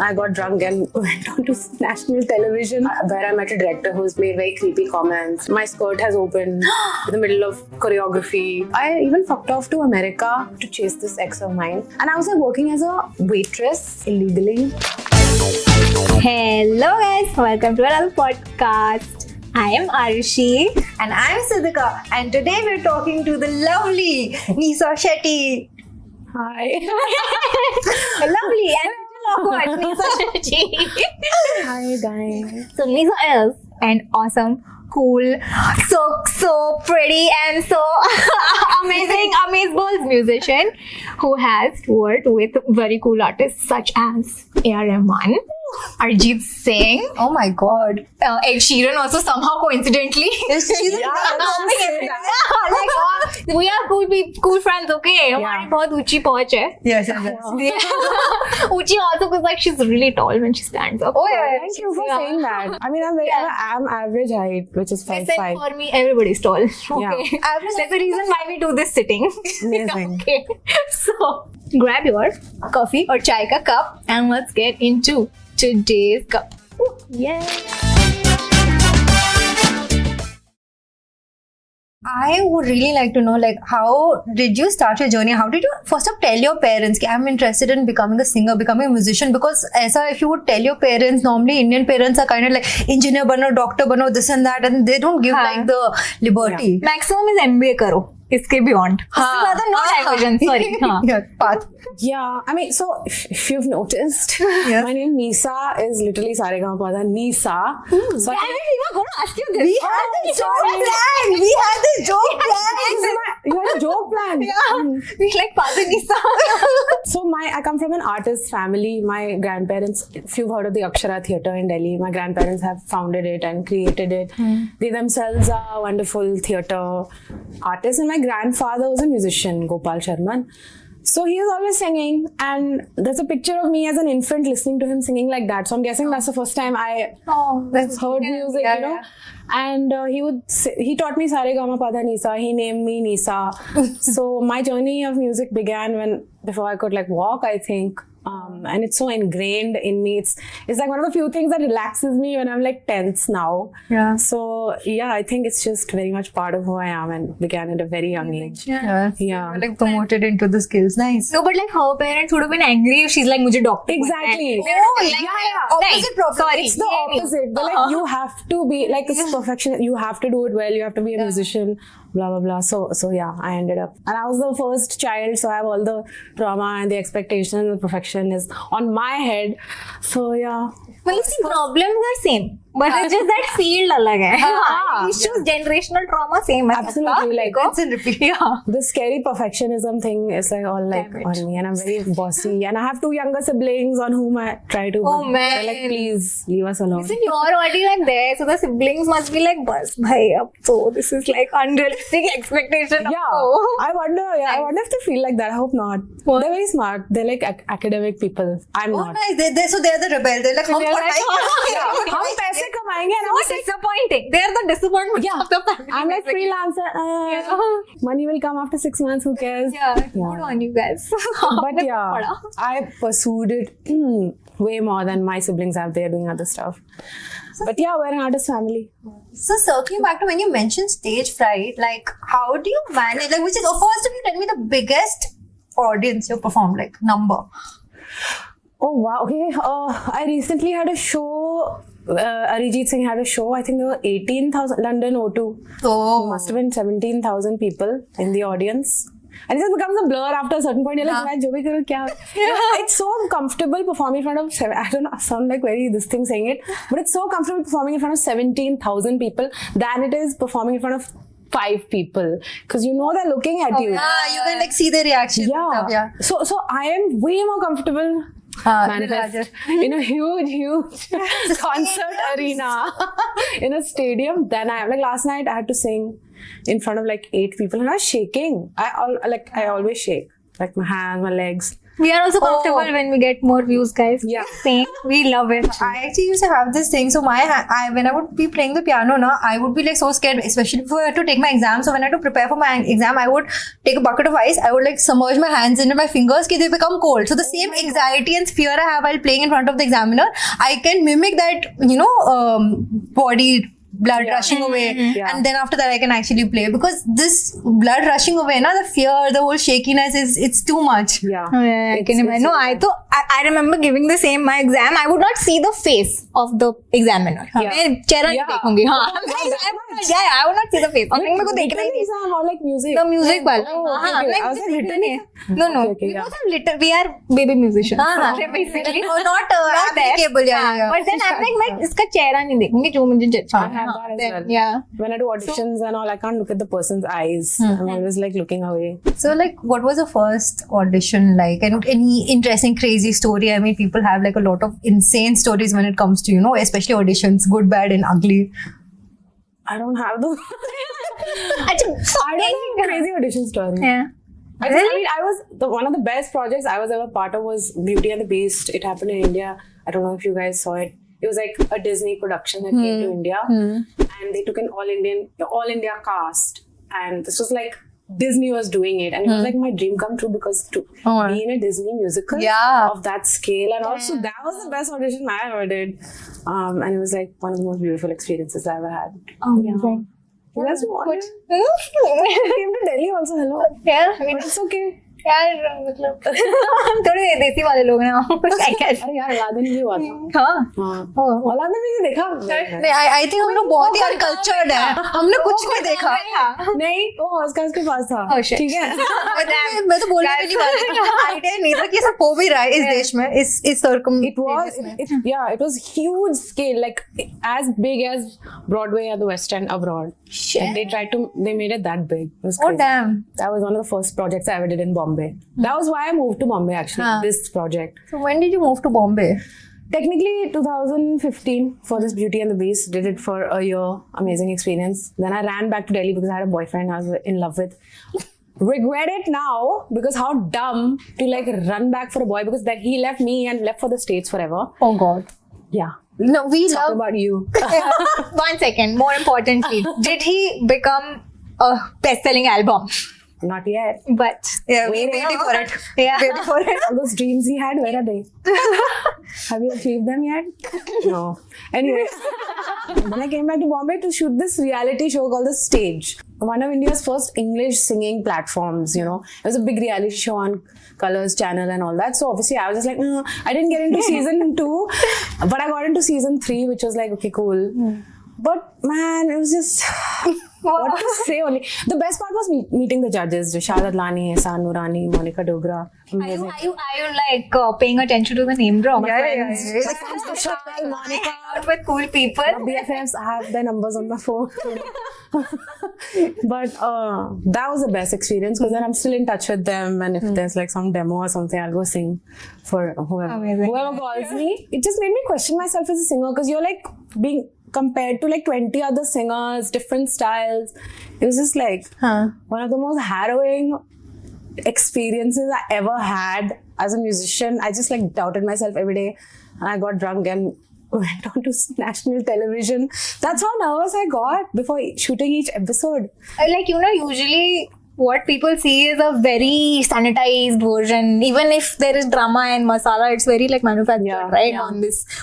I got drunk and went on to national television where I met a director who's made very creepy comments. My skirt has opened in the middle of choreography. I even fucked off to America to chase this ex of mine. And I was like working as a waitress illegally. Hello guys, welcome to another podcast. I am Arushi. And I'm Siddhika, and today we're talking to the lovely Nisa Shetty. Hi. Lovely and awkward Nisa Shetty. Hi guys. So Nisa is an awesome, cool, so pretty and so amazing amazeballs musician who has worked with very cool artists such as A.R. Rahman, Arijit Singh, Oh my god. Ed Sheeran also somehow coincidentally. We are cool friends, okay? हमारी बहुत ऊंची पहुंच है. Yes. Uchi also because like she's really tall when she stands up. Oh yeah. Thank you for saying that. I mean, I'm average height, which is 5'5". Listen, for me, everybody's tall. Okay. Yeah. That's the reason why we do this sitting. Amazing. Okay. So, grab your coffee or chai ka cup and let's get into today's cup. Ooh, yeah. I would really like to know, like, how did you start your journey? How did you first up tell your parents that I'm interested in becoming a singer, becoming a musician? Because if you would tell your parents, normally Indian parents are kind of like engineer bano, doctor bano, this and that, and they don't give like the liberty. Maximum is MBA karo. Iske beyond. No diversion. Sorry. Yeah, path. Yeah, I mean, so if you've noticed, Yes. my name Nisa is literally Saregamapada Nisa. So I was going to ask you this. We had the joke plan. We had the joke plan. you had a joke plan. We like Father Nisa. So I come from an artist family. My grandparents, if you've heard of the Akshara Theatre in Delhi, my grandparents have founded it and created it. They themselves are wonderful theatre artists, and my grandfather was a musician, Gopal Sharman. So he was always singing, and there's a picture of me as an infant listening to him singing like that. So I'm guessing that's the first time I heard music, you know. And he taught me Saregamapada Nisa. He named me Nisa. So my journey of music began before I could like walk, I think. And it's so ingrained in me. It's like one of the few things that relaxes me when I'm like tense now. Yeah. So yeah, I think it's just very much part of who I am and began at a very young age. Yeah. Yeah. Like promoted into the skills. Nice. No, but like her parents would have been angry if she's like, "Mujhe doctor." Exactly. Opposite problem. Sorry. It's the opposite. They're like, you have to be like it's perfection. You have to do it well. You have to be a musician. Blah blah blah. So yeah, I ended up, and I was the first child, so I have all the trauma and the expectation and the perfection is on my head. So yeah. Well, see, problems are same, but it's just that field alag hai. Issues, generational trauma, same. Absolutely, like It's in repeat. Yeah. the scary perfectionism thing is like all like on me, and I'm very bossy, and I have two younger siblings on whom I try to. Oh, but man. they're like, please leave us alone. Isn't you're already like there, so the siblings must be like, "Bas, bhai, ab so this is like unrealistic expectation." Yeah, Oh. I wonder if they feel like that. I hope not. What? They're very smart. They're like academic people. I'm Oh, not. nice. They're the rebel. They're like, हम पैसे कमाएंगे and So disappointing. They're the disappointment of the family. I'm like freelancer. Money will come after 6 months. Who cares? Yeah, good on you guys. But yeah, I pursued it way more than my siblings have. They're doing other stuff. But yeah, we're an artist family. So circling back to when you mentioned stage fright, like how do you manage? Like, which is first, if you tell me the biggest audience you performed, like number. Oh wow, okay. I recently had a show. Arijit Singh had a show. I think there were 18,000. London O2. Oh, Must have been 17,000 people in the audience. And it just becomes a blur after a certain point. You're like, "Man, jo bhi karo, kya?" It's so comfortable performing in front of I don't know, I sound like very this thing saying it, but it's so comfortable performing in front of 17,000 people than it is performing in front of 5 people, because you know they're looking at you. you can like see the reaction. Yeah. So I am way more comfortable manifest in a huge concert arena in a stadium than I am. Like last night I had to sing in front of like 8 people and I was shaking. I always shake, like my hands, my legs. We are also comfortable Oh. when we get more views, guys. Yeah. Same. We love it. I actually used to have this thing. So when I would be playing the piano, I would be like so scared, especially before I had to take my exam. So when I had to prepare for my exam, I would take a bucket of ice. I would like submerge my hands into my fingers, so they become cold. So the same anxiety and fear I have while playing in front of the examiner, I can mimic that, body blood rushing away, Yeah. and then after that I can actually play, because this blood rushing away, the fear, the whole shakiness it's too much. Yeah. Oh, yeah, I can imagine. No, I remember giving the same my exam. I would not see the face of the examiner. Yeah. मैं चेहरा नहीं Yeah. देखूंगी. हाँ. I would not see the face. मेरे को देखना ही नहीं. exam or like music? The music वाला. Oh, okay, हाँ, okay. मैं I was like, music written नहीं. No. Okay, okay, We yeah. both have we are baby musicians. हाँ. Basically. Oh, not there. applicable, yeah. But then I'm like, मैं इसका चेहरा नहीं देखूंगी जो मुझे अच्छा I have that as then, well. Yeah. When I do auditions and all, I can't look at the person's eyes. I'm always like looking away. So, like, what was the first audition like? And any interesting, crazy story? I mean, people have like a lot of insane stories when it comes to, especially auditions, good, bad, and ugly. I don't have those. I don't have a crazy audition story. Yeah. I mean, I was one of the best projects I was ever part of was Beauty and the Beast. It happened in India. I don't know if you guys saw it. It was like a Disney production that came to India, and they took an all India cast, and this was like Disney was doing it, and it was like my dream come true, because to be in a Disney musical Yeah. of that scale, and also that was the best audition I ever did, and it was like one of the most beautiful experiences I ever had. Oh, yeah. You guys want it? I came to Delhi also. Hello, यार but it's okay. यार मतलब हम थोड़े देसी वाले लोग हैं अरे यार अलादीन भी हुआ था. हाँ हाँ. अलादीन भी नहीं देखा. नहीं, I think हम लोग बहुत ही अनकल्चर्ड है. हमने कुछ नहीं देखा. नहीं, वो हॉस्कास के पास था. Oh, shit. ठीक है. मैं तो बोलने भी नहीं वाली. आइडिया नहीं था कि ये सब हो भी रहा है इस देश में, इस circum. It was huge scale, like as big as Broadway at the West End abroad. And they made it that big. It was Oh, crazy. damn. That was one of the first projects I ever did in Bombay. That was why I moved to Bombay actually, this project. So when did you move to Bombay? Technically 2015 for this Beauty and the Beast. Did it for a year. Amazing experience. Then I ran back to Delhi because I had a boyfriend I was in love with. Regret it now because how dumb to like run back for a boy, because that he left me and left for the States forever. Oh God. Yeah. No, we Talk love. about you. 1 second. More importantly, did he become a best-selling album? Not yet. But Yeah, Waiting waiting for it. yeah. Waiting for it. All those dreams he had, where are they? Have you achieved them yet? No. Anyway, then I came back to Bombay to shoot this reality show called The Stage. One of India's first English singing platforms, It was a big reality show on Colors Channel and all that. So obviously I was just like, no, I didn't get into season 2, but I got into season 3, which was like, okay, cool. But man, it was just... what to say only. The best part was meeting the judges, Shahad Adlani, Ehsan Nurani, Monica Dogra. Amazing. Are you like paying attention to the name drop? Yeah. Monica out with cool people. BFFs, I have their numbers on my phone. But that was the best experience because then I'm still in touch with them, and if there's like some demo or something, I'll go sing for whoever calls me. It just made me question myself as a singer, because you're like being compared to like 20 other singers, different styles. It was just like one of the most harrowing experiences I ever had as a musician. I just like doubted myself every day, and I got drunk and went on to national television. That's how nervous I got before shooting each episode. Like, usually what people see is a very sanitized version. Even if there is drama and masala, it's very like manufactured, right? Yeah.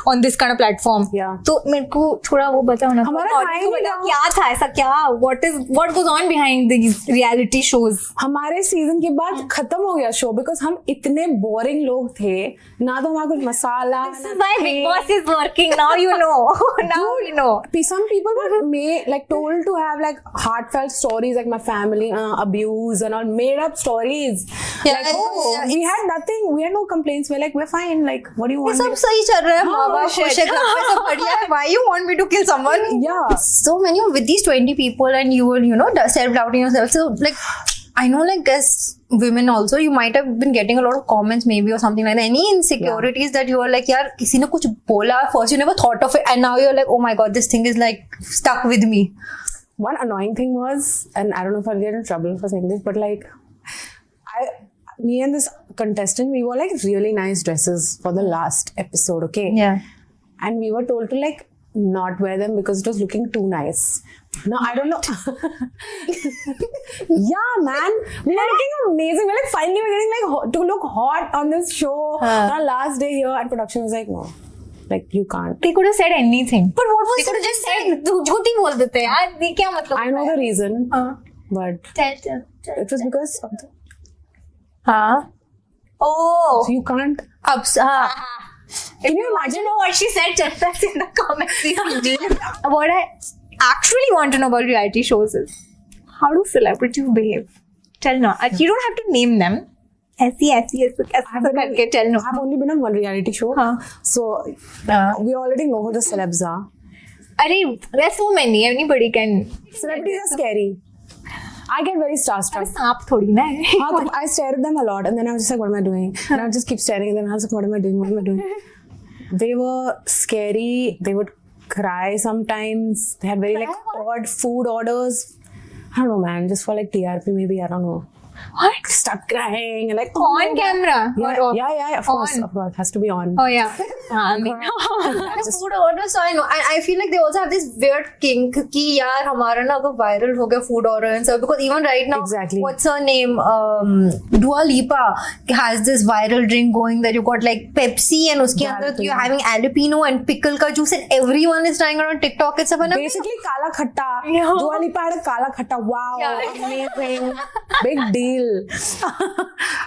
On this kind of platform. Yeah. तो मेरे को थोड़ा वो बताओ ना. हमारा time ही ना. क्या था ऐसा क्या? What goes on behind these reality shows? हमारे सीजन के बाद खत्म हो गया शो, बिकॉज हम इतने बोरिंग लोग थे ना, तो हमारा कुछ मसाला. This is why Big Boss is working. Now you know. Now you know. Some people were told to have like heartfelt stories, like my family abuse and all, made up stories. We had nothing. We had no complaints. We're like, we're fine. Like, what do you want? सब सही चल रहा है, माँ बाप खुश है, घर पे सब बढ़िया है. Why you want me to kill someone? Yeah. So when you're with these 20 people and you were, self-doubting yourself, so like, I know, like, as women also, you might have been getting a lot of comments maybe or something like that. Any insecurities that you are like, yaar, किसी ने कुछ बोला, first you never thought of it, and now you're like, oh my God, this thing is like stuck with me. One annoying thing was, and I don't know if I'll get in trouble for saying this, but like, me and this contestant, we wore like really nice dresses for the last episode, okay? Yeah. And we were told to like not wear them because it was looking too nice. No, I don't know. Yeah, man. We were looking amazing. We're like, finally, we're getting like to look hot on this show. Our last day here, and production was like, no, like you can't. They could have said anything. But what was They could have just said, झूठी बोल देते हैं यार, ये क्या मतलब? I know the reason, but Tell. it was because of the, हाँ. Oh. so you can't. Can you imagine what she said? Tell us in the comments. What I actually want to know about reality shows is how do celebrities behave? Tell no. You don't have to name them. ऐसी करके tell no. I've only been on one reality show, so we already know who the celebs are. अरे, there's so many. Anybody can. Celebrities are scary. I get very starstruck. सांप थोड़ी ना है. I stare at them a lot, and then I was just like, "What am I doing?" And I would just keep staring at them. And I was like, "What am I doing? What am I doing?" They were scary. They would cry sometimes. They had very like odd food orders. I don't know, man. Just for like TRP, maybe. I don't know. What? Start crying and like On camera? Yeah, Or off? yeah. Of course, has to be on. Oh yeah. Food orders, so I know. And I feel like they also have this weird kink कि यार हमारा ना अगर viral हो गया food order and stuff, because even right now, Exactly. what's her name? Dua Lipa has this viral drink going that you got like Pepsi and उसके अंदर you're having jalapeno and pickle का juice and everyone is trying it on TikTok. It's a Basically, kala khatta. Dua Lipa had a kala khatta. Wow, amazing, big deal.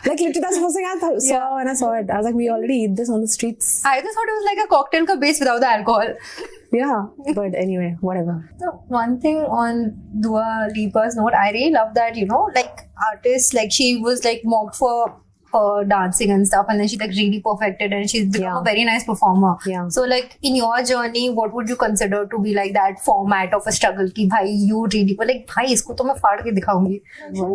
Like literally, that's the first thing I saw when I saw it. I was like, we already eat this on the streets. I just thought it was like a cocktail ka base without the alcohol. Yeah, but anyway, whatever. So one thing on Dua Lipa's note, I really love that, you know, like artists, like she was like mocked for dancing and stuff, and then she like really perfected and she's become a very nice performer. Yeah. So like in your journey, what would you consider to be like that format of a struggle ki bhai you really were like bhai isko to main faad ke dikhaungi.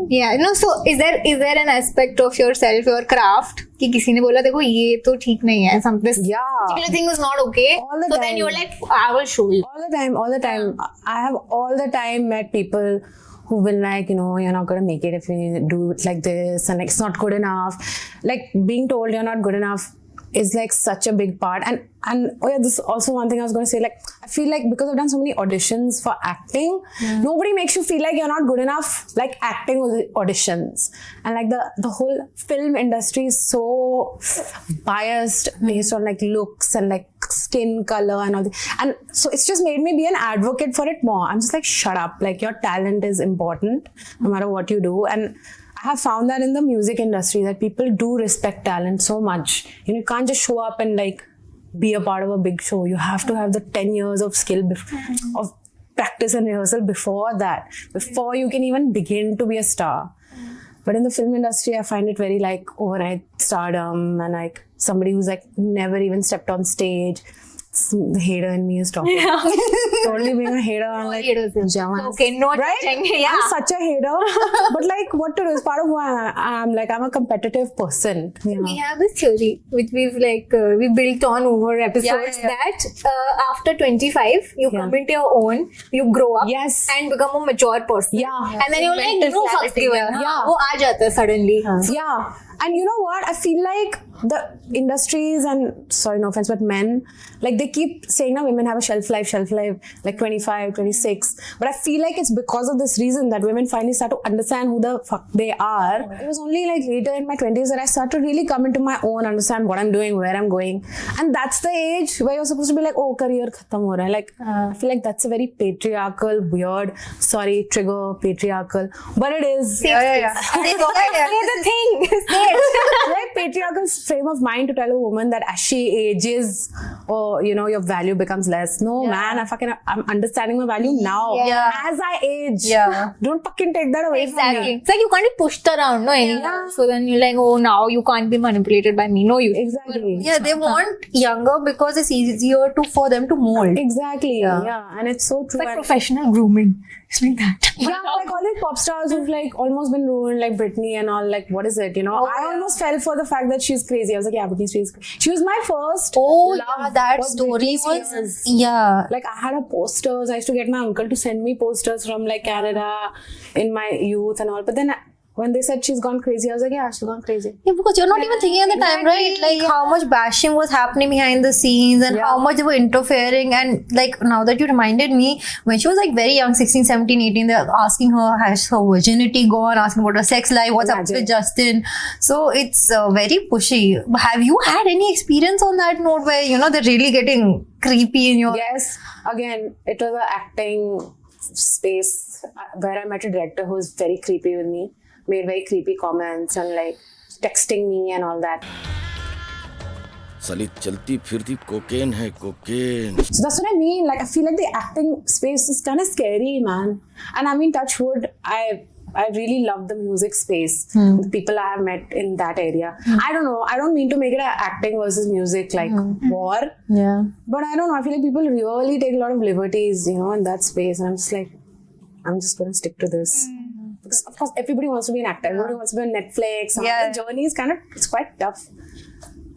Yeah, no, so is there an aspect of yourself, your craft कि किसी ने बोला देखो ये तो ठीक नहीं है, some this Yeah. particular thing is not okay, All the so time. then you're like I will show you. All the time. I have all the time met people who will like, you know, you're not going to make it if you do it like this, and like it's not good enough. Like being told you're not good enough is like such a big part. And oh yeah, this is also one thing I was going to say. Like I feel like because I've done so many auditions for acting, nobody makes you feel like you're not good enough. Like acting auditions, and like the whole film industry is so biased based on like looks and like skin color and all that. And so it's just made me be an advocate for it more. I'm just like, shut up. Like your talent is important no matter what you do. And I have found that in the music industry that people do respect talent so much. You know, you can't just show up and like be a part of a big show. You have to have the 10 years of skill of practice and rehearsal before that, before you can even begin to be a star. But in the film industry, I find it very like overnight stardom and like somebody who's like never even stepped on stage. The hater in me is talking. Yeah. Totally being a hater. I'm like, Jawan. Okay, no right? judging. Yeah. I'm such a hater. But like, what to do? It's part of who I am. Like, I'm a competitive person. You know? We have this theory which we've like we built on over episodes that after 25 you come into your own, you grow up, Yes. and become a mature person. Yeah. And then you're like, no fucks given. Yeah. वो आ जाता है suddenly. Yeah. And you know what? I feel like the industries and, sorry, no offense, but men, like they keep saying that women have a shelf life, like 25, 26. But I feel like it's because of this reason that women finally start to understand who the fuck they are. It was only like later in my 20s that I started to really come into my own, understand what I'm doing, where I'm going. And that's the age where you're supposed to be like, oh, career khatam ho raha hai. Like, I feel like that's a very patriarchal, weird, sorry, trigger, patriarchal. But it is. Say the thing. Say it. Very patriarchal frame of mind to tell a woman that as she ages or you know your value becomes less. No, man, I'm understanding my value now as I age. Yeah. Don't fucking take that away from Exactly. me. It's like you can't be pushed around, no, anymore. So then you're like, oh, now you can't be manipulated by me. No, you. Exactly. Yeah, they want younger because it's easier for them to mold. Exactly. Yeah. And it's so true. It's like And- professional grooming. It's like that. yeah, like all these pop stars who've like almost been ruined, like Britney and all. Like, what is it? You know, I almost fell for the fact that she's crazy. I was like, yeah, Britney's crazy. She was my first. Oh, love yeah, that was story Britney was. Spears. Yeah. Like I had a posters. I used to get my uncle to send me posters from like Canada in my youth and all. But then when they said she's gone crazy, I was like, yeah, she's gone crazy. Yeah, because you're not even thinking at the time, right? Like how much bashing was happening behind the scenes and how much they were interfering. And like now that you reminded me, when she was like very young, 16, 17, 18, they're asking her, has her virginity gone? Asking about her sex life, what's up with Justin? So it's very pushy. Have you had any experience on that note where, you know, they're really getting creepy in your... Yes, again, it was an acting space where I met a director who was very creepy with me, made very creepy comments and like texting me and all that. साली चलती फिरती cocaine है cocaine. So that's what I mean. Like I feel like the acting space is kind of scary, man. And I mean, touch wood, I really love the music space. The people I have met in that area. I don't know. I don't mean to make it a acting versus music like war. Yeah. But I don't know. I feel like people really take a lot of liberties, you know, in that space. And I'm just like, I'm just going to stick to this. Because of course, everybody wants to be an actor. Everybody wants to be on Netflix. Yeah. The journey is kind of, it's quite tough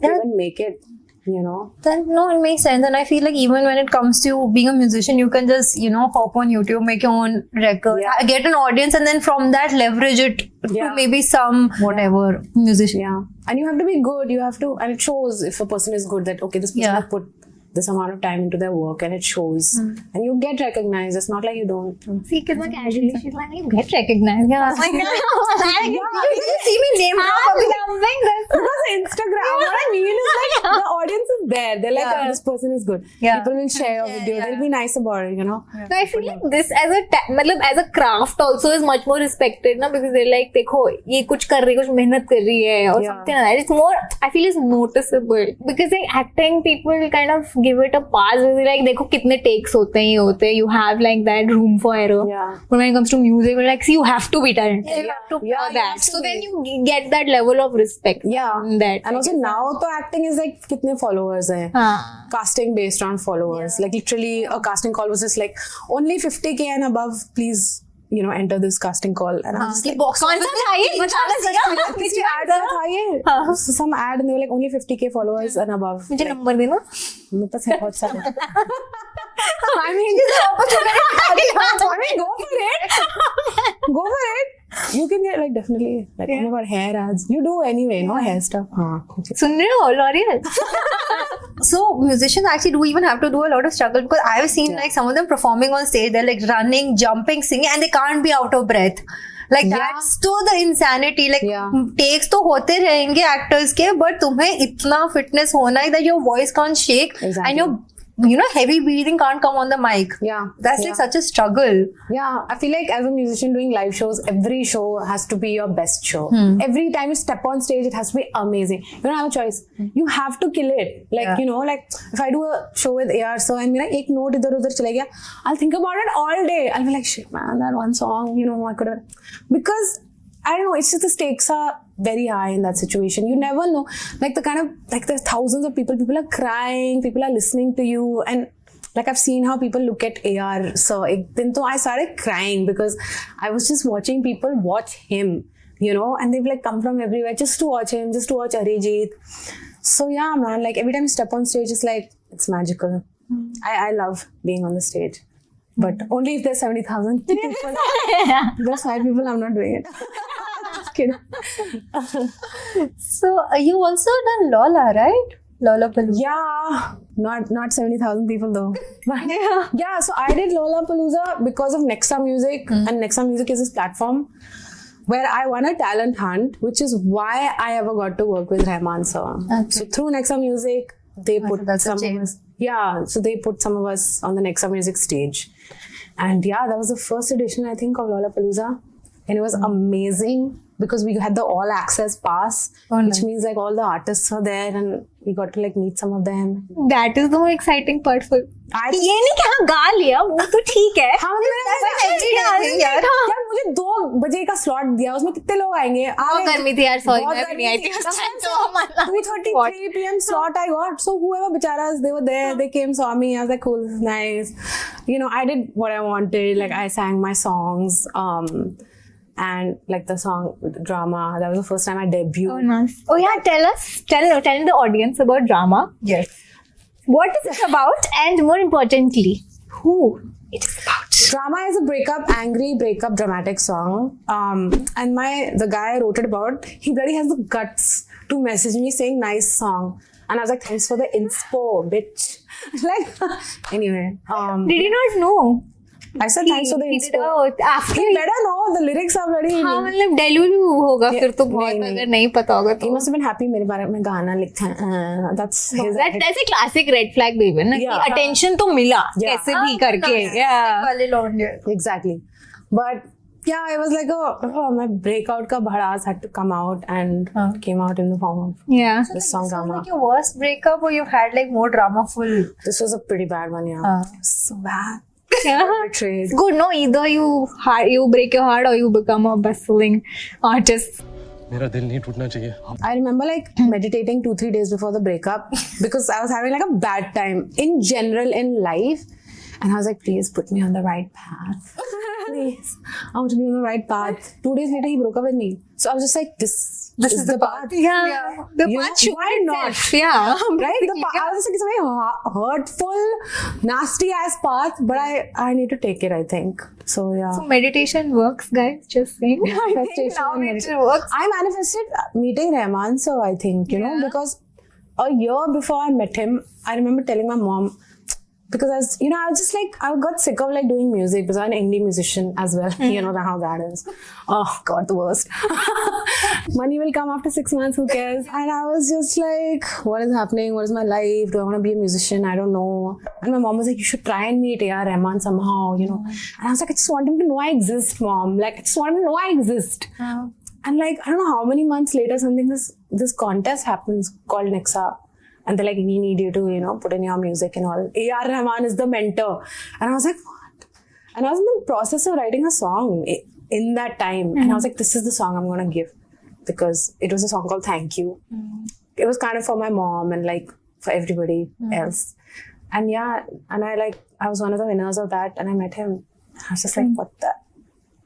to even make it, you know. Then no, it makes sense. And I feel like even when it comes to being a musician, you can just, you know, hop on YouTube, make your own record, get an audience, and then from that leverage it to maybe some whatever musician. Yeah. And you have to be good. You have to, and it shows if a person is good that, okay, this person has put this amount of time into their work and it shows. And you get recognized. It's not like you don't. See, because casually she's like, you get recognized. Yeah. Oh my God. You see me name drop Something this. Because Instagram, what I mean is like the audience is there. They're like, oh, this person is good. Yeah. People will share your video. They'll be nice about it, you know. So I feel like this as a craft also is much more respected, na, because they're like, देखो ये कुछ कर रही है, कुछ मेहनत कर रही है, or something like that. It's more, I feel, it's noticeable because like acting people kind of give it a pass. Like देखो कितने takes होते हैं, you have like that room for error. Yeah. But when it comes to music, we're like, see, you have to be talented. You have to Yeah, know you that. have to So be. then you get that level of respect. Yeah. in that. And also now तो acting is like कितने followers हैं. Casting based on followers. Like literally a casting call was just like only 50K and above, please, you know, enter this casting call. And I was like, box कौन सा था ये? बताना जरा. किसी ad का था ये. So some ad and they were like only 50K followers and above. मुझे नंबर देना. मेरे पास है बहुत सारे. I mean, go for it. Go for it. You can get like definitely like oh my god, hair ads. You do anyway, no hair stuff. Okay. सुन रहे हो L'Oreal? So musicians actually do even have to do a lot of struggle because I've seen like some of them performing on stage. They're like running, jumping, singing, and they can't be out of breath. Like that's to the insanity. Like takes तो होते रहेंगे actors के, but तुम्हें इतना fitness होना है that your voice can't shake and your heavy breathing can't come on the mic. Yeah. That's like such a struggle. Yeah, I feel like as a musician doing live shows, every show has to be your best show. Every time you step on stage, it has to be amazing. You don't have a choice. You have to kill it. Like, you know, like if I do a show with AR, so I'm like, एक note इधर उधर चला गया, I'll think about it all day. I'll be like, shit, man, that one song, you know, I could have. Because I don't know, it's just the stakes are very high in that situation. You never know. Like the kind of, like there's thousands of people are crying, people are listening to you. And like I've seen how people look at AR. So ek din to I started crying because I was just watching people watch him, you know, and they've like come from everywhere just to watch him, just to watch Arijit. So yeah, man, like every time you step on stage, it's like, it's magical. I love being on the stage. But only if there's 70,000 people. There's 5 people, I'm not doing it. Just kidding. So you also done Lola, right? Lollapalooza. Yeah, not 70,000 people though. But yeah, so I did Lollapalooza because of Nexa Music, and Nexa Music is this platform where I won a talent hunt, which is why I ever got to work with Rahman sir. Okay. So through Nexa Music, they put that's a some of change. us. Yeah, so they put some of us on the Nexa Music stage, and yeah, that was the first edition I think of Lollapalooza, and it was amazing. Because we had the all access pass, which means like all the artists are there and we got to like meet some of them. That is the more exciting part for. ये नहीं कि हाँ गा लिया वो तो ठीक है. हाँ यार मुझे 2 बजे का स्लॉट दिया उसमें कितने लोग आएंगे? गर्मी थी यार, sorry मैं भी नहीं आई थी. 2:33 p.m. slot I got. So whoever becharas, they were there. They came, saw me. I was like, cool, this is nice. You know, I did what I wanted. Like I sang my songs. And like the song Drama, that was the first time I debuted. Oh, nice. Oh yeah, tell the audience about Drama. Yes. What is it about, and more importantly, who it is about? Drama is a breakup, angry breakup, dramatic song. And the guy I wrote it about, he bloody has the guts to message me saying nice song. And I was like, thanks for the inspo, bitch. Like, anyway. Did you not know? I said thanks for the He did inspo. after He better know, the lyrics are bloody. हाँ मतलब डेलुलू होगा फिर तो बहुत नहीं, अगर नहीं पता होगा He तो must have been happy मेरे बारे में गाना लिखता है. That's his that's a classic red flag baby ना कि Yeah. attention तो मिला Yeah. कैसे भी करके yeah वाले लौंडे. Exactly. But yeah, it was like, my breakout ka bhadaas had to come out and came out in the form of yeah this song This was drama. like your worst breakup, or you've had like more drama-full? This was a pretty bad one, yeah. So bad. Betrayed. good no either you break your heart or you become a best-selling artist. मेरा दिल नहीं टूटना चाहिए. I remember like meditating 2-3 days before the breakup because I was having like a bad time in general in life. And I was like, please put me on the right path. Please. I want to be on the right path. 2 days later, he broke up with me. So I was just like, this is the path. Yeah, the You path know, why not? itself, yeah Right? I was just like, it's a very hurtful, nasty ass path, but I need to take it, I think. So yeah. So meditation works, guys. Just saying. I think Manifestation now and it meditation. works. I manifested meeting Rahman sir, I think, you know, because a year before I met him, I remember telling my mom, because I was just like, I got sick of like doing music because I'm an indie musician as well. You know how that is. Oh God, the worst. Money will come after 6 months, who cares? And I was just like, what is happening? What is my life? Do I want to be a musician? I don't know. And my mom was like, you should try and meet A.R. Rahman somehow, you know. And I was like, I just want him to know I exist, mom. Like, I just want him to know I exist. And like, I don't know how many months later, this contest happens called Nexa. And they're like, we need you to, you know, put in your music and all. A.R. Rahman is the mentor. And I was like, what? And I was in the process of writing a song in that time. And I was like, this is the song I'm going to give. Because it was a song called Thank You. It was kind of for my mom and like for everybody else. And yeah, and I was one of the winners of that. And I met him. I was just like, what the?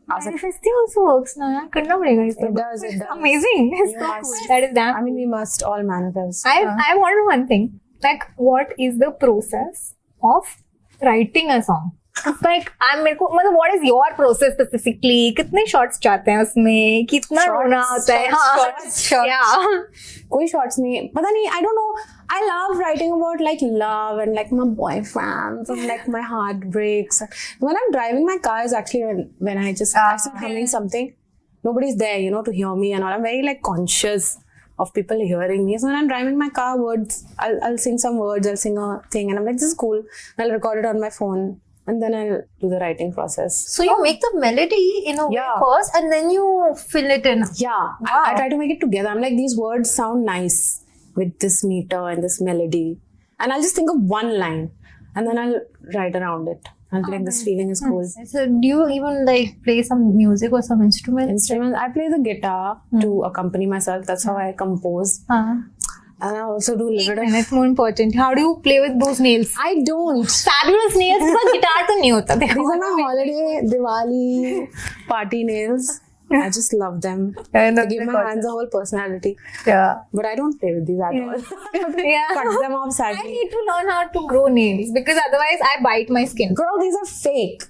I was like, Manifesting also works now. Yeah, करना पड़ेगा इसको. it does. Amazing. It's You so must. cool. That is damn. I mean, we must all manifest. I wonder one thing. Like, what is the process of writing a song? It's like, what is your process specifically? कितने shots चाहते हैं उसमें? कितना रोना होता है? Shots. Yeah. कोई shots नहीं. पता नहीं. I don't know. I love writing about like love and like my boyfriends and like my heartbreaks. When I'm driving my car is actually when I start humming something. Nobody's there, you know, to hear me and all. I'm very like conscious of people hearing me. So when I'm driving my car, I'll sing some words. I'll sing a thing, and I'm like, this is cool. And I'll record it on my phone. And then I'll do the writing process. So you make the melody in a way first, and then you fill it in. Yeah, I try to make it together. I'm like, these words sound nice with this meter and this melody. And I'll just think of one line and then I'll write around it. I'll be like, this feeling is cool. So do you even like play some music or some instruments? Instruments, I play the guitar to accompany myself. That's how I compose. And I also do a little bit And of... it's more important. How do you play with those nails? I don't. Fabulous nails, but guitar तो नहीं होता. These are my holiday, Diwali, party nails. I just love them. Yeah, They give my hands a whole personality. Yeah. But I don't play with these at all. Yeah. Cut them off I sadly. need to learn how to grow nails because otherwise I bite my skin. Girl, these are fake.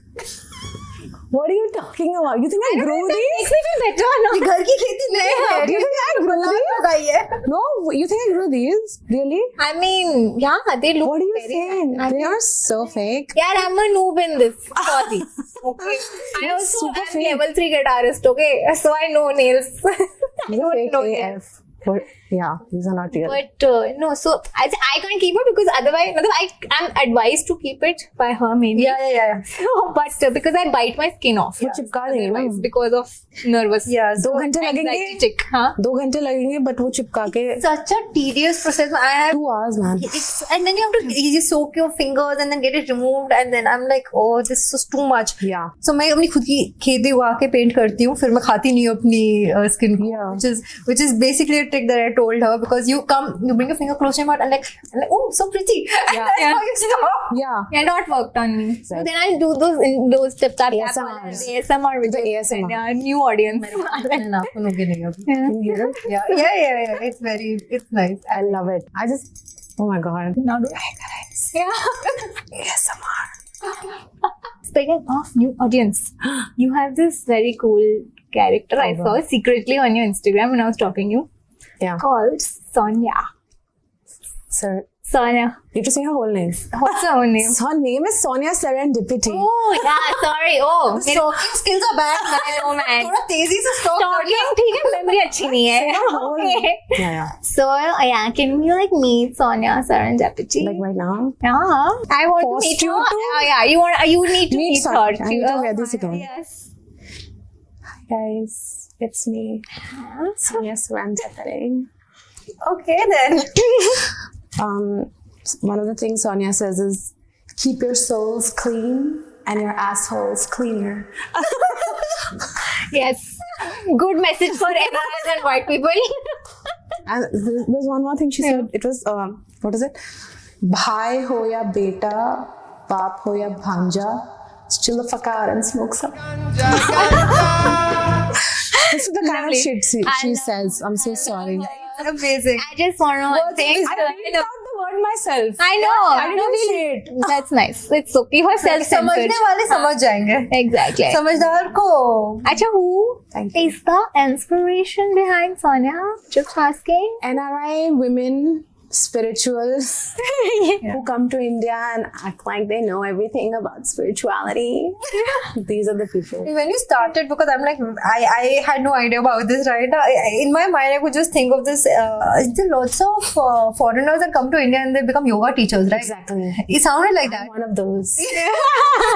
What are you talking about? You think I grew these? Makes me feel better, no? घर की खेती नहीं है. You think I grew these? No, you think I grew these? Really? I mean, yeah, they look What are you very saying? nice. They are so fake. Yeah, I'm a noob in this. Sorry. Okay. I also super am fake. level 3 guitarist, okay? So I know nails. These are fake know AF. But yeah, these are not real. But no, so I can't keep it because otherwise, I'm advised to keep it by her mainly. Yeah. But because I bite my skin off. वो चिपका देंगे ना. Otherwise, because of nervous. Yeah. 2 घंटे Anxiety लगेंगे. tick, huh? 2 घंटे लगेंगे, but वो चिपका के Such a tedious process. I have 2 hours, man. and then you have to you soak your fingers and then get it removed, and then I'm like, oh, this is too much. Yeah. So मैं अपनी खुद की खेती उगा के paint करती हूँ, फिर मैं खाती नहीं हूँ अपनी स्किन को, Yeah. which is basically a trick that I told her, because you bring your finger close to your mouth and like oh, so pretty. Yeah. That's how you stop. Yeah. Yeah, not worked on me. So Exactly. then I'll do those tips. ASMRs. ASMR with The ASMR. Yeah, new audience. नाखूनों नहीं अभी. Can you hear it? Yeah. It's nice. I love it. Oh my god. Now do Hi guys. yeah. ASMR. Speaking of new audience, you have this very cool character I saw secretly on your Instagram when I was talking you, Yeah. called Sonia. Sir, Sonia. you have to say her whole name. What's her own name? Her name is Sonia Serendipity. Oh yeah, sorry. Oh, Stalking skills are bad. oh man. थोड़ा तेजी से stalk कर लिया. Talking ठीक है, memory अच्छी नहीं है. Okay. Yeah, yeah. So yeah, can we like meet Sonia Serendipity? Like right now. Yeah, I want Forced to meet you her. to? Yeah, you need to Meet meet Sonia. her. I need to wear this again. Yes. Hi guys, it's me. Sonia Serendipity. Okay then. One of the things Sonia says is, keep your souls clean and your assholes cleaner. Yes. Good message for NRIs and white people. And there's one more thing she said. It was, what is it? Bhai ho ya beta, baap ho ya bhanja, still a fakar and smoke some. This is the kind of shit she says. I'm so sorry. Amazing. I just want to know one thing. I read out the word myself. I know. I didn't feel it. That's nice. It's okay. You're self-censored. समझने वाले समझ जाएंगे. Exactly. समझदार को. Acha, who Thank you. is the inspiration behind Sonia? Just asking. NRI women, spirituals, who come to India and act like they know everything about spirituality. These are the people. When you started, because I'm like, I had no idea about this, right? In my mind, I could just think of this. There are lots of foreigners that come to India and they become yoga teachers, right? Exactly. It sounded like that. One of those.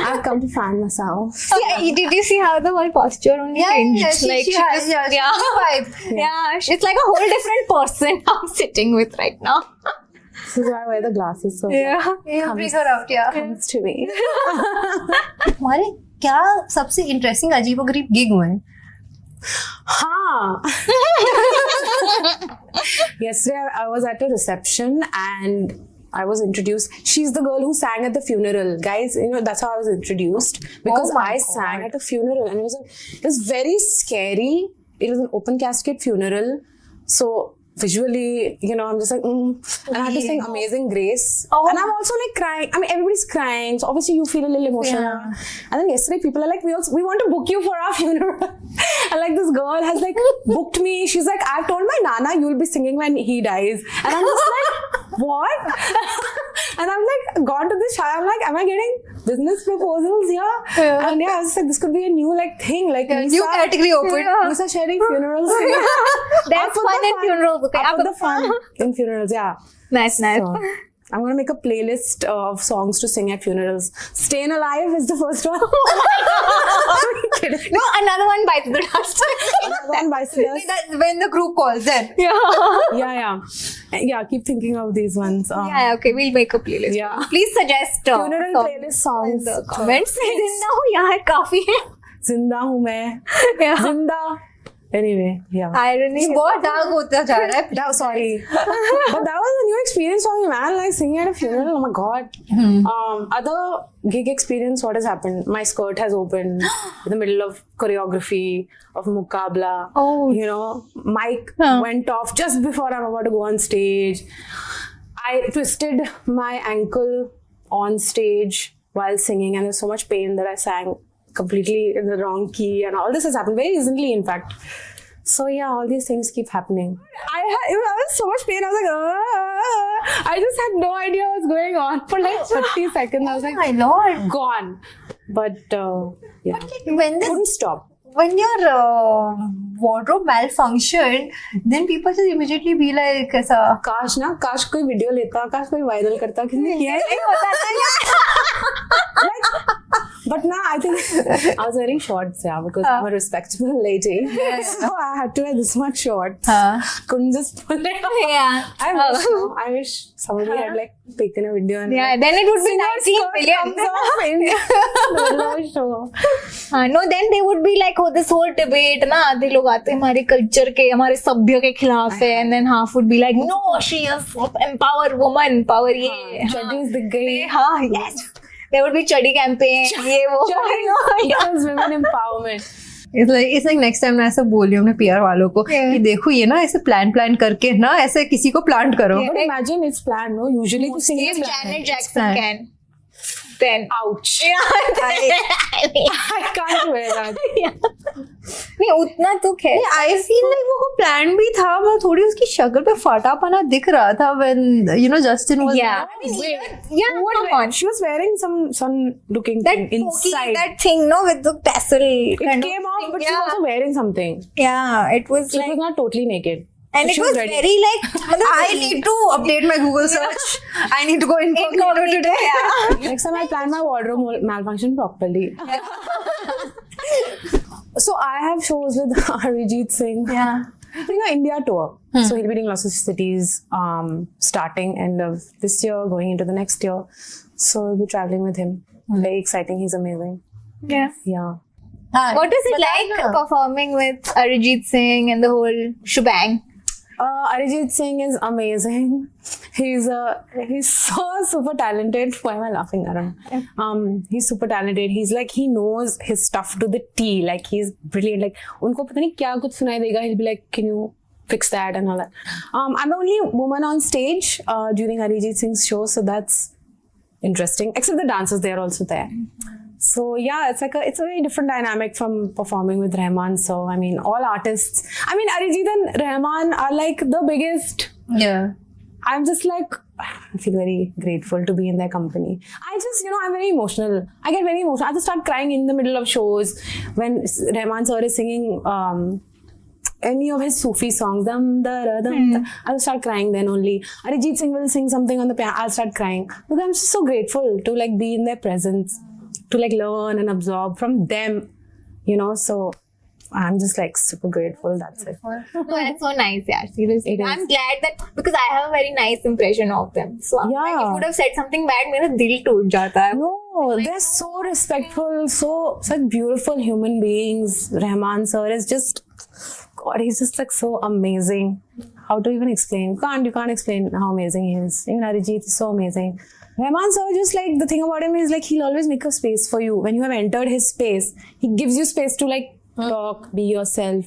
I've come to find myself. Did you see how the whole posture only changed? She has vibe. Yeah, it's like a whole different person I'm sitting with right now. This is why I wear the glasses. So You bring her out, yeah. comes to me. तुम्हारे क्या सबसे interesting अजीबोगरीब gig हुए हैं? Huh. Yesterday I was at a reception and I was introduced. She's the girl who sang at the funeral. Guys, you know, that's how I was introduced. Because Oh my I God. sang at a funeral and it was very scary. It was an open casket funeral. So visually, you know, I'm just like, and I had to sing Amazing Grace. And I'm also like crying. I mean, everybody's crying. So obviously you feel a little emotional. Yeah. And then yesterday people are like, we want to book you for our funeral. And like this girl has like booked me. She's like, I've told my Nana you'll be singing when he dies. And I'm just like, what? And I'm like, gone to this child. I'm like, am I getting business proposals here? Yeah. And yeah, I was just like, this could be a new like thing. Like New category open. Lisa sharing funerals. That's fun in funerals. Okay, I put the fun in funerals, yeah. Nice. So, I'm gonna make a playlist of songs to sing at funerals. Staying Alive is the first one. I'm kidding. No, another one bites the dust. Another one by Silas. That's when the group calls then. Yeah, keep thinking of these ones. Yeah, okay, we'll make a playlist. Yeah. Please suggest Funeral songs playlist songs. in the comments. जिंदा हूँ यार काफी है. जिंदा हूँ मैं. Yeah. जिंदा. Anyway, yeah. Irony. बहुत डार्क होता जा रहा है. That was sorry. But that was a new experience for me, man. Like singing at a funeral. Oh my god. Other gig experience, what has happened? My skirt has opened in the middle of choreography of Mukabla. Oh. You know, mic went off just before I'm about to go on stage. I twisted my ankle on stage while singing, and there's so much pain that I sang completely in the wrong key, and all this has happened very recently, in fact. So yeah, all these things keep happening. I was so much pain. I was like, "Argh!" I just had no idea what was going on for like 30 seconds. I was like, My lord. gone. But yeah, When this, couldn't stop. when your wardrobe malfunctioned, then people just immediately be like, ऐसा. काश कोई video लेता, काश कोई viral करता, किसने किया है? But now I think I was wearing shorts, yeah, because I'm a respectable lady. So I had to wear this much shorts. Couldn't just pull it off. Yeah. I wish somebody had like taken a video and Yeah, like, then it would be skirt 19 comes off in the middle of a show. No, then they would be like, oh, this whole debate, ना आधे लोग आते हैं हमारे culture के, हमारे सभ्य के खिलाफ है, and then half would be like, no, she is empower woman, power ये. Chuddies दिख गई. हाँ, yes. There would be chuddy campaign, ये वो. Because women empowerment. It's like next time मैं ऐसा बोल रही हूँ अपने PR वालों को कि देखो ये ना ऐसे प्लान करके ना ऐसे किसी को प्लांट करो. But imagine it's planned, no? Usually to sing If is Janet planned. Jackson can. then ouch. I mean, I can't wear that. नहीं उतना तो खैर I feel like वो planned भी था, पर थोड़ी उसकी शक्ल पे फटापना दिख रहा था when Justin was yeah there. yeah come on. She was wearing some looking That thing pokey, inside. that thing, no, with the tassel. It kind came of off, thing. but she was yeah, also wearing something. yeah, it was She like, was not totally naked. and So it she was ready. very like, I need to update my Google search. I need to go incognito today. Yeah. Next time I plan my wardrobe malfunction properly. So I have shows with Arijit Singh. Yeah. India tour. So he'll be doing lots of cities, starting end of this year, going into the next year. So we'll be traveling with him. Very exciting. He's amazing. Yeah. Yeah. What is it like performing with Arijit Singh and the whole shebang? Arijit Singh is amazing. He's so super talented. Why am I laughing? I don't know. He's super talented. He's like, he knows his stuff to the T. Like, he's brilliant. Like, unko pata nahi kya kuch sunai dega. He'll be like, can you fix that and all that. I'm the only woman on stage during Arijit Singh's show, so that's interesting. Except the dancers, they are also there. So yeah, it's a very different dynamic from performing with Rahman. So I mean, all artists. I mean, Arijit and Rahman are like the biggest. Yeah. I'm just like, I feel very grateful to be in their company. I just, I'm very emotional. I get very emotional. I just start crying in the middle of shows when Rahman sir is singing any of his Sufi songs. I'll start crying then only. Arijit Singh will sing something on the piano. I'll start crying. Because I'm just so grateful to like be in their presence, to like learn and absorb from them, So I'm just like super grateful. That's it. No, that's so nice, yeah. Seriously. It is. I'm glad that because I have a very nice impression of them. So I'm like, if Yeah. you would have said something bad, मेरा दिल टूट जाता है. No, they're so respectful, such beautiful human beings. Rahman sir is just, God, he's just like so amazing. How to even explain? You can't explain how amazing he is. Even Arijit is so amazing. Rahman sir, just like the thing about him is like he'll always make a space for you. When you have entered his space, he gives you space to like talk, be yourself.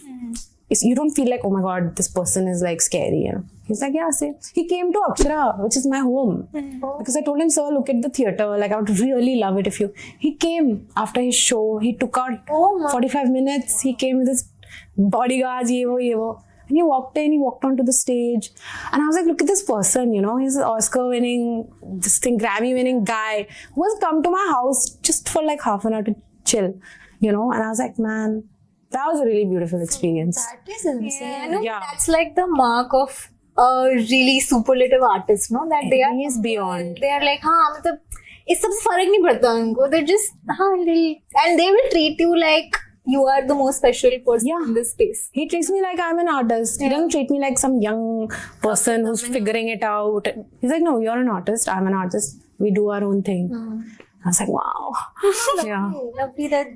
You don't feel like, oh my God, this person is like scary. He's like, yeah, say. He came to Akshara, which is my home. Because I told him, sir, look at the theatre. Like, I would really love it if you... He came after his show. He took out 45 minutes. He came with his bodyguards, ye wo. And he walked in, he walked onto the stage. And I was like, look at this person, he's an Oscar-winning, Grammy-winning guy who has come to my house just for like half an hour to chill, And I was like, man, that was a really beautiful experience. That is insane. Yeah, no, Yeah. that's like the mark of a really superlative artist, no? That they are He is beyond. They are like, मतलब इस सब से फर्क नहीं पड़ता उनको. They're just and they will treat you like you are the most special person Yeah. in this space. He treats me like I'm an artist. He doesn't treat me like some young person who's figuring it out. He's like, no, you're an artist. I'm an artist. We do our own thing. I was like, wow. Yeah. Lovely that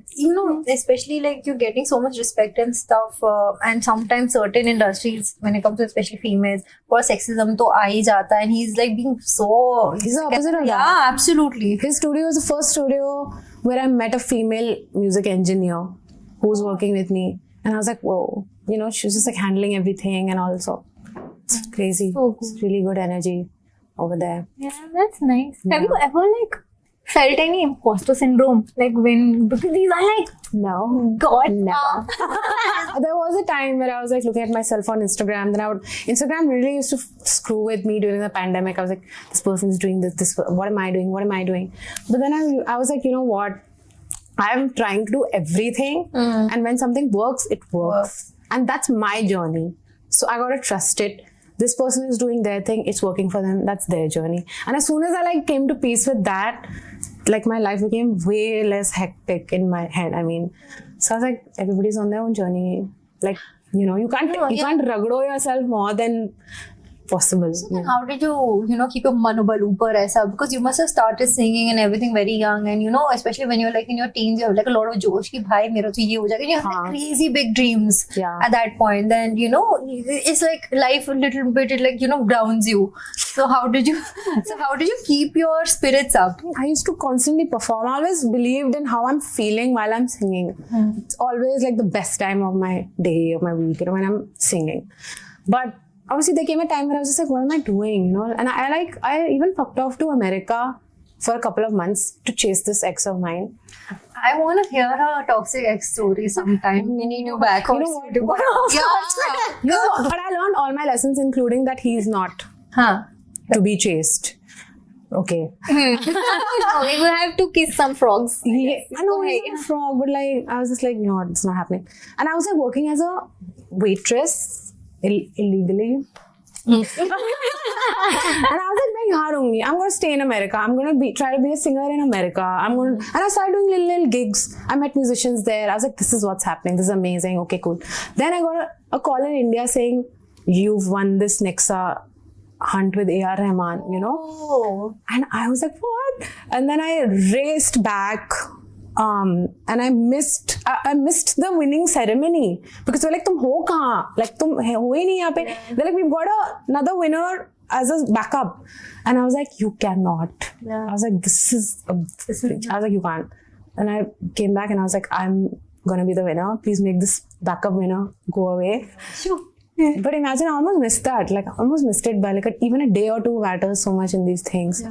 especially like you're getting so much respect and stuff, and sometimes certain industries when it comes to especially females, for sexism to aa hi jata, and he's like being so He's the opposite of that. yeah, absolutely. His studio was the first studio where I met a female music engineer who was working with me. And I was like, whoa. She was just like handling everything and also. It's crazy. So cool. It's really good energy over there. Yeah, that's nice. Have you ever like felt any imposter syndrome? Like because these are like No. God. Never. There was a time where I was like looking at myself on Instagram. Then Instagram really used to screw with me during the pandemic. I was like, this person is doing this. What am I doing? What am I doing? But then I was like, you know what? I'm trying to do everything. And when something works, it works. And that's my journey. So I gotta trust it. This person is doing their thing. It's working for them. That's their journey. And as soon as I like came to peace with that, like my life became way less hectic in my head. I mean, so I was like, everybody's on their own journey. Like, you can't ragdo yourself more than possible. Yeah. How did you, keep your manobal upar aisa? Because you must have started singing and everything very young, and especially when you're like in your teens, you have like a lot of josh ki bhai mera to ye ho jayega. You have like crazy big dreams at that point. Then it's like life a little bit, it like grounds you. So how did you keep your spirits up? I used to constantly perform. I always believed in how I'm feeling while I'm singing. It's always like the best time of my day, of my week, when I'm singing. But obviously there came a time where I was just like, what am I doing? And I even fucked off to America for a couple of months to chase this ex of mine. I want to hear a toxic ex story sometime. We need you back. You know what? Yeah. But I learned all my lessons, including that he's not Huh. to be chased. Okay. We will have to kiss some frogs. I know he's a frog, but like I was just like, no, it's not happening. And I was like working as a waitress illegally. And I was like, I'm going to stay in America. I'm going to try to be a singer in America. And I started doing little gigs. I met musicians there. I was like, this is what's happening. This is amazing. Okay, cool. Then I got a call in India saying, you've won this Nexa hunt with A.R. Rahman, you know? Oh. And I was like, what? And then I raced back. And I missed the winning ceremony because they're like, "Tum ho kahan? Like tum ho hi nahi yahan pe." They're like, "We've got another winner as a backup," and I was like, "You cannot." Yeah. I was like, "This is." I was like, "You can't." And I came back and I was like, "I'm gonna be the winner. Please make this backup winner go away." Sure. But imagine, I almost missed that. Like, I almost missed it by like even a day or two matters so much in these things.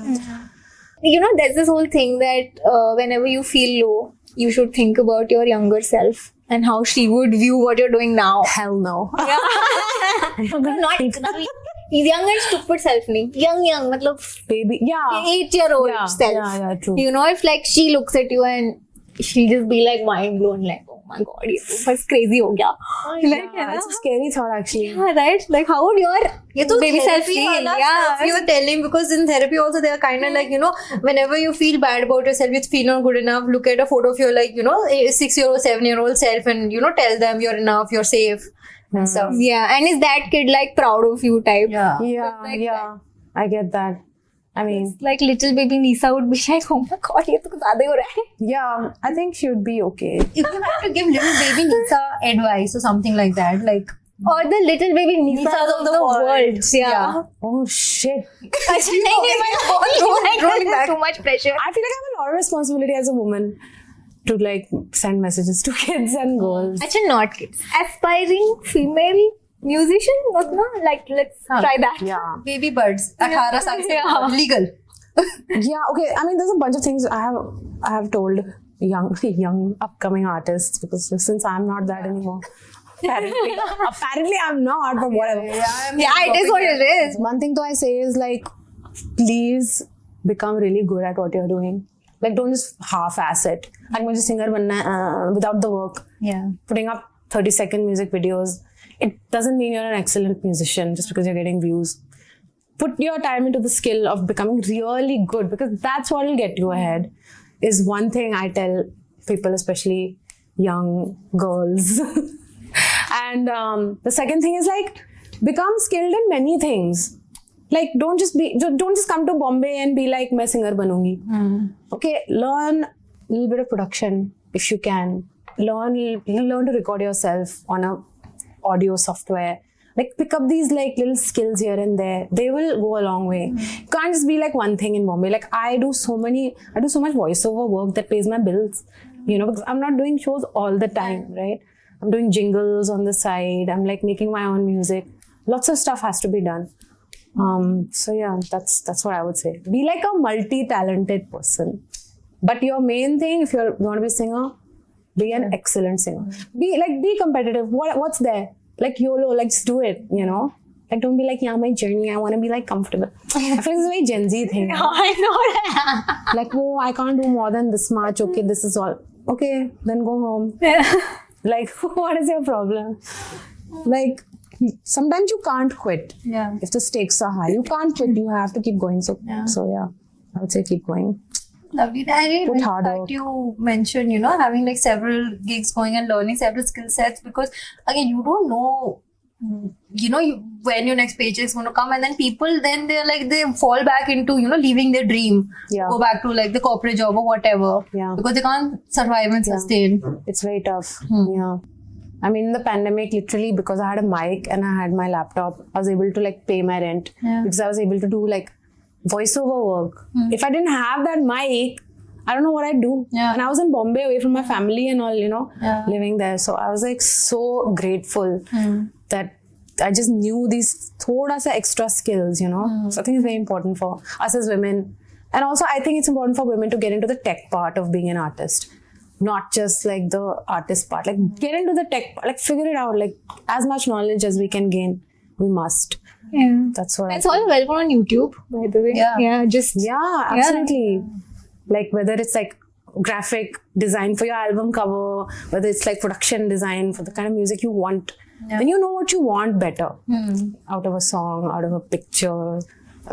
You know, there's this whole thing that whenever you feel low, you should think about your younger self and how she would view what you're doing now. Hell no. Not young and stupid self, nahi. Young, matlab Baby, yeah. 8-year-old Yeah, self. yeah, true. You know, if like she looks at you and she'll just be like mind blown, like, oh my god, ये तो बस crazy हो गया. Like, Yeah, it's a scary thought actually. yeah, right? Like, how would your baby self therapy feel? wala Yeah. stuff you were telling, because in therapy also they are kind of like, you know, whenever you feel bad about yourself, you feel not good enough, look at a photo of your like, you know, 6-year-old, 7-year-old self and, you know, tell them you're enough, you're safe and stuff. Yeah, and is that kid like proud of you type? Yeah. Yeah, like yeah. I get that. I mean, Like little baby Nisa would be like, oh my god, ये तो कुछ ज़्यादा ही हो रहा है. yeah, I think she would be okay. If you have to give little baby Nisa advice or something like that, like Or the little baby Nisas of the world. Yeah. Oh shit. rolling back. Too much pressure. I feel like I have a lot of responsibility as a woman to like send messages to kids and girls. Actually, not kids. Aspiring female musician, what no? Like, let's try that. Yeah. baby birds, 18 saal se Yeah. legal. Yeah, okay. I mean, there's a bunch of things I have told young upcoming artists, because since I'm not that anymore. Apparently I'm not, but whatever. Yeah, it is what it is. One thing though I say is like, please become really good at what you're doing. Like, don't just half-ass it. Like, mujhe singer banna hai, without the work. Yeah. Putting up 30-second music videos. It doesn't mean you're an excellent musician just because you're getting views. Put your time into the skill of becoming really good, because that's what will get you ahead. Is one thing I tell people, especially young girls. And the second thing is like, become skilled in many things. Like, don't just come to Bombay and be like, मैं singer बनूंगी. Okay, learn a little bit of production if you can. Learn to record yourself on a audio software. Like, pick up these like little skills here and there. They will go a long way. You can't just be like one thing in Bombay. Like, I do so much voiceover work that pays my bills. You know, because I'm not doing shows all the time, right? I'm doing jingles on the side. I'm like making my own music. Lots of stuff has to be done. So yeah, that's what I would say. Be like a multi-talented person. But your main thing, if you want to be a singer, be an excellent singer. Be competitive. What's there? Like YOLO, like just do it, you know? Like, don't be like, yeah, my journey, I want to be like comfortable. I feel like it's a very Gen Z thing. I know. Like, oh, I can't do more than this much. Okay, this is all. Okay, then go home. Like, what is your problem? Like, sometimes you can't quit. Yeah. If the stakes are high, you can't quit. You have to keep going. So yeah, I would say keep going. Lovely. I really Put like hard that work. you mentioned, you know, having like several gigs going and learning several skill sets, because again, you don't know, you know, when your next paycheck is going to come, and then people, then they're like, they fall back into, you know, leaving their dream. Yeah. Go back to like the corporate job or whatever. Yeah. Because they can't survive and sustain. It's very tough. Yeah. I mean, in the pandemic, literally, because I had a mic and I had my laptop, I was able to like pay my rent. Yeah. Because I was able to do like voiceover work. If I didn't have that mic, I don't know what I'd do. Yeah. And I was in Bombay away from my family and all, you know, Yeah. living there. So I was like so grateful that I just knew these thoda sa extra skills, you know. So I think it's very important for us as women And also, I think it's important for women to get into the tech part of being an artist, not just like the artist part. Like, get into the tech part, like, figure it out. Like, as much knowledge as we can gain, we must. Yeah. That's what It's all available on YouTube, by the way. Yeah. Yeah, absolutely. Like, whether it's like graphic design for your album cover, whether it's like production design for the kind of music you want, then you know what you want better out of a song, out of a picture,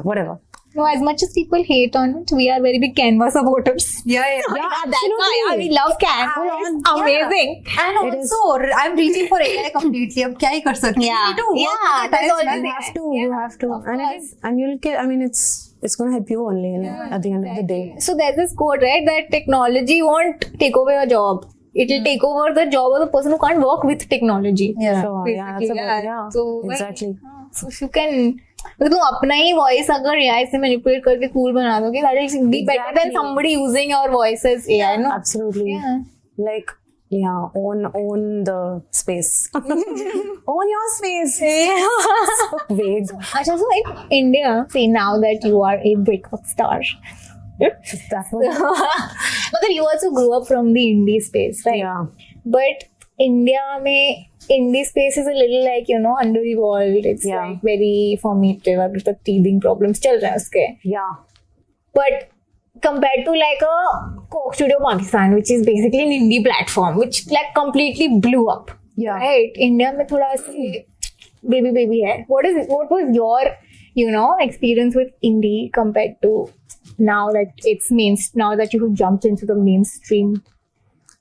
whatever. No, as much as people hate on it, we are very big Canva supporters. Yeah. That's why we love Canva. It's amazing. And also, I'm reaching for AI completely. अब क्या ही कर सकते हैं? Yeah. You need to work Yeah, with that's it, all man. it You is. have to, you have to. And it is, and you'll get, I mean, it's going to help you only at the end of the day. So there's this quote, right, that technology won't take over your job. It will take over the job of the person who can't work with technology. Yeah. So, yeah, that's Basically, about, yeah, So, exactly. So if you can, मतलब तुम अपना ही voice अगर AI से manipulate करके cool बना दोगे, that will be better than Exactly. somebody using your voice as AI, no? Absolutely. Yeah. Like, yeah, own the space. Own your space. So vague. अच्छा, so in India, see now that you are a breakup star, That's what, मतलब you also grew up from the indie space, right? yeah. But India में indie space is a little like, you know, under the world. It's Yeah. like very formative. अभी तक teething problems चल रहे हैं उसके. Yeah. But compared to like a Coke Studio Pakistan, which is basically an indie platform, which like completely blew up. Yeah. Right? India में थोड़ा ऐसे baby है. What was your, you know, experience with indie compared to now that now that you have jumped into the mainstream?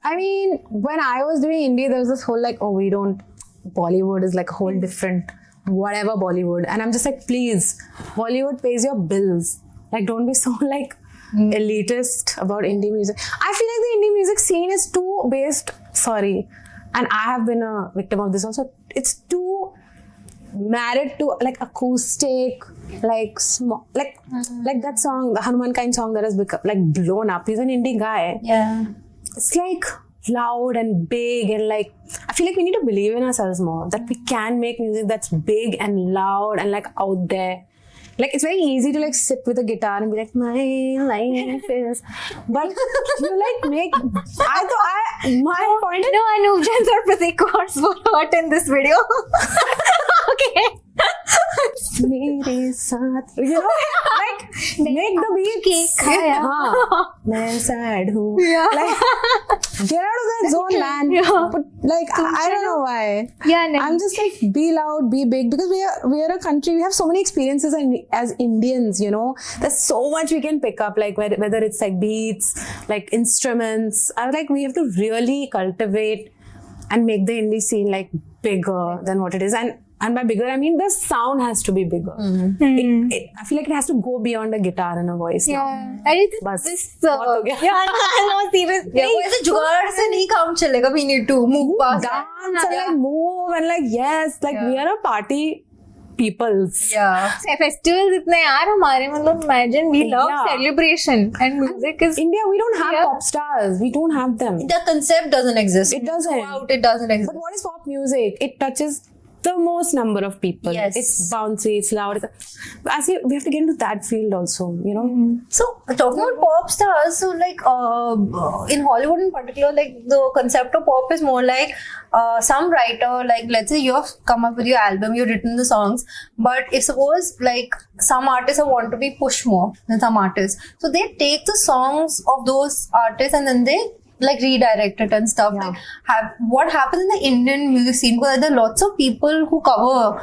I mean, when I was doing indie, there was this whole like, Bollywood is like a whole different whatever Bollywood. And I'm just like, please, Bollywood pays your bills. Like, don't be so like elitist about indie music. I feel like the indie music scene is too based, and I have been a victim of this also. It's too married to like acoustic, like small, like that song, the Hanuman Kind song that has become like blown up. He's an indie guy. Yeah. It's like loud and big, and like I feel like we need to believe in ourselves more, that we can make music that's big and loud and like out there. Like, it's very easy to like sit with a guitar and be like, my life is, but you like make, my point is, No, Anup Jain's or Pratik Kaur's were hurt in this video. Okay. मेरे साथ, you know, like make the beat. हाँ, मैं sad हूँ. Like, get out of that zone, man. But like, I don't know why. Yeah, no. I'm just like, be loud, be big, because we are a country. We have so many experiences, and as Indians, you know, there's so much we can pick up. Like whether it's like beats, like instruments. I was like, we have to really cultivate and make the indie scene like bigger than what it is. And by bigger, I mean the sound has to be bigger. I feel like it has to go beyond a guitar and a voice now. Yeah. I did बस, this. बहुत हो गया. Yeah, no, seriously. Yeah, वो ऐसे जुगाड़ से नहीं काम चलेगा. We need to move past that. Dance and like move and like yes, like we are a party peoples. Yeah. Festivals इतने यार हमारे मतलब imagine we love Yeah. celebration and music is India, we don't have Yeah. pop stars. We don't have them. The concept doesn't exist. It doesn't. Throughout, it doesn't exist. But what is pop music? It touches the most number of people. Yes. It's bouncy, it's loud. We have to get into that field also, you know? So talking about pop stars, so like in Hollywood in particular, like the concept of pop is more like some writer, like let's say you have come up with your album, you've written the songs, but if suppose like some artists want to be pushed more than some artists, so they take the songs of those artists and then they like redirect it and stuff. Yeah. Like what happens in the Indian music scene, because there are lots of people who cover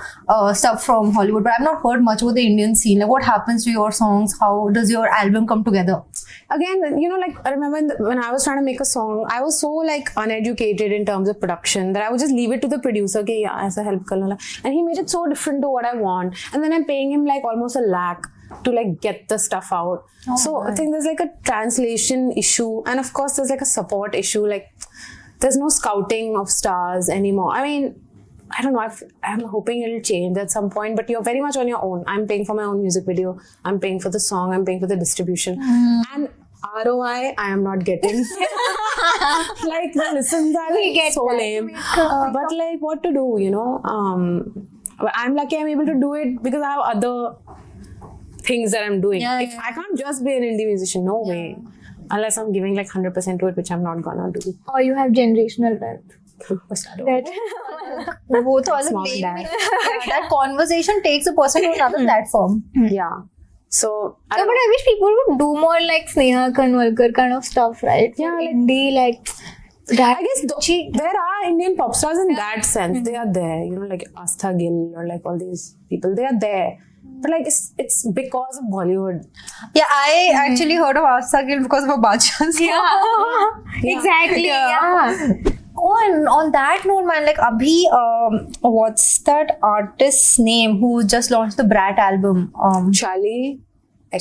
stuff from Hollywood, but I've not heard much about the Indian scene. Like what happens to your songs? How does your album come together? Again, you know, like I remember when I was trying to make a song, I was so like uneducated in terms of production that I would just leave it to the producer, okay, yeah, aisa help kar lona. And he made it so different to what I want. And then I'm paying him like almost $1 lakh to like get the stuff out. So I think there's like a translation issue, and of course there's like a support issue. Like there's no scouting of stars anymore. I mean, I don't know. I'm hoping it'll change at some point, but you're very much on your own. I'm paying for my own music video. I'm paying for the song. I'm paying for the distribution. And ROI, I am not getting. Like the listens are like so lame. But like what to do, you know? I'm lucky I'm able to do it because I have other things that I'm doing. Yeah, If I can't just be an indie musician, no way. Unless I'm giving like 100% to it, which I'm not gonna do. Or you have generational wealth. That वो तो अलग Mom and lane dad. में है. That conversation takes a person to another platform. Yeah. So I No, don't but I wish people would do more like Sneha Kanwalkar kind of stuff, right? Yeah, like- indie, like that. I guess there are Indian pop stars in that sense. They are there, you know, like Astha Gill or like all these people. They are there, but like it's because of Bollywood. Yeah, I actually heard of Astha Gill because of a Badshah. Exactly. Yeah. Oh, and on that note, man, like Abhi, what's that artist's name who just launched the Brat album? Charlie,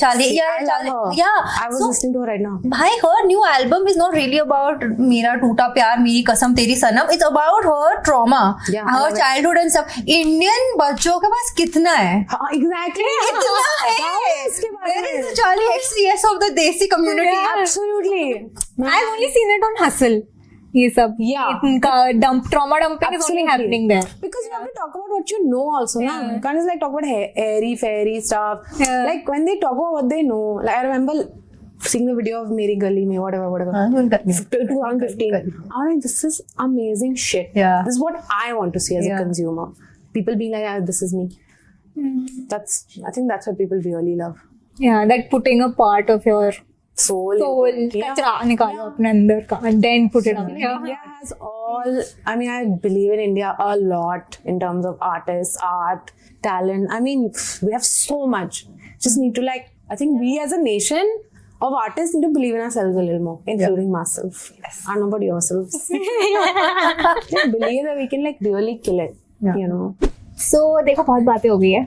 Charlie, yeah, I love Charlie, her. yeah. I was So- listening to her right now. Bhai, her new album is not really about Mera Toota Pyar, Meri Kasam Teri Sanam. It's about her trauma, Yeah, I her love it. childhood and stuff. Indian बच्चों के पास कितना है? Exactly. कितना है? इसके बारे Where is में. the Charlie XCS of the Desi community? Yeah, absolutely. I've only seen it on Hustle. ये सब Yeah. इनका trauma dumping is only Absolutely. happening there. Because you have to talk about what you know also. Yeah. You can't just like talk about airy fairy stuff. Yeah. Like when they talk about what they know. Like I remember seeing the video of Meri Gali Mein, whatever. Till 2015. I mean, this is amazing shit. Yeah. This is what I want to see as Yeah. a consumer. People being like, this is me. I think that's what people really love. Yeah, that putting a part of your Soul. soul into it. Yeah. कचरा निकालो अपने अंदर का and then put it out. India has all, I mean, I believe in India a lot in terms of artists, art, talent. I mean, we have so much. Just need to like, I think we as a nation of artists need to believe in ourselves a little more, including myself. I don't know about yourselves. Just believe that we can like really kill it, you know. So देखो बहुत बातें हो गई है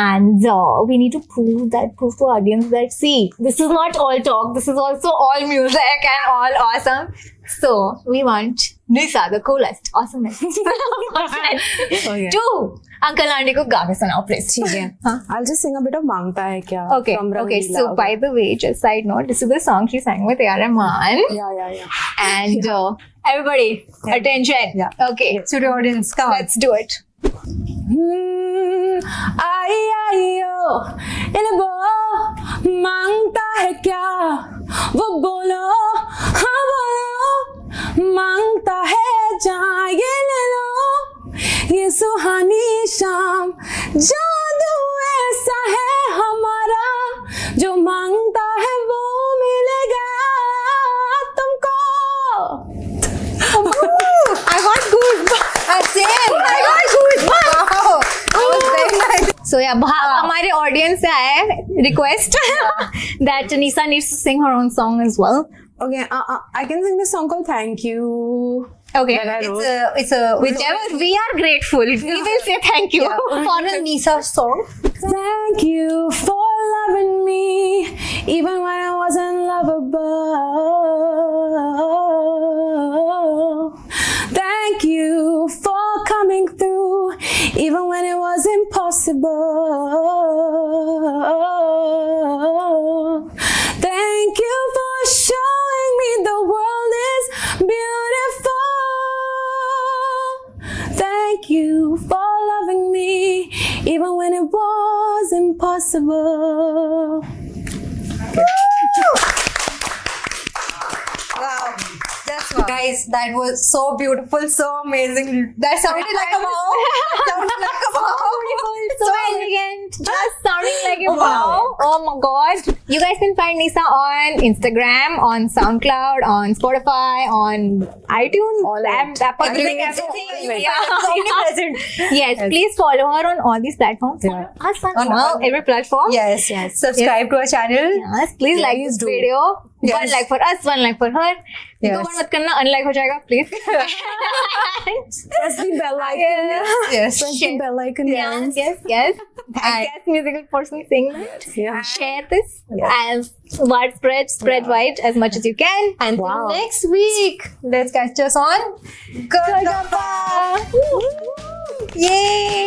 and we need to prove to audience that see, this is not all talk, this is also all music and all awesome. So we want Nisa, the coolest, awesomest Okay. to Uncle Auntie को गा के सुनाओ please. ठीक है. I'll just sing a bit of Mangta Hai Kya Okay, from okay. Rangila. So by the way, just side note, this is the song she sang with A.R. Rahman. Yeah. And everybody, attention. Yeah. Okay, Studio audience, come on. let's do it. आई इन वो मांगता है क्या वो बोलो हाँ बोलो मांगता है जहाँ ये ले लो ये सुहानी शाम जादू ऐसा है हमारा जो मांगता है वो मिलेगा तुमको I got goosebumps. I got goosebumps. Wow. That was very nice. So yeah, हमारे audience से आया है request that Nisa needs to sing her own song as well. Okay, I can sing this song called Thank You Okay. that I wrote. It's a Whichever, we are grateful. We will say thank you. for a Nisa song. Thank you for loving me, even when I wasn't lovable. Thank you for coming through, even when it was impossible. Thank you for showing me the world is beautiful. Thank you for loving me, even when it was impossible. Wow. That's wow. Guys, that was so beautiful, so amazing. That sounded like a wow. That sounded like a wow. So elegant, just sounding like a wow. Oh my god. You guys can find Nisa on Instagram, on SoundCloud, on Spotify, on iTunes, Apple Everything, Music. everything. Yeah. Omnipresent. Yes, please follow her on all these platforms. Yeah. Follow us on On all, all- every platform. Yes. Subscribe to our channel. Yes, please like this do. video. Yes. 1 like for us, 1 like for her. Yes. दो बार मत करना, unlike हो जाएगा, please. Press the bell icon. Yes. Press the bell icon. Yes. And guest musical person sing that. Yeah. Share this as widespread, spread wide as much as you can. Until Wow. next week, let's catch us on Gadapa. Yay!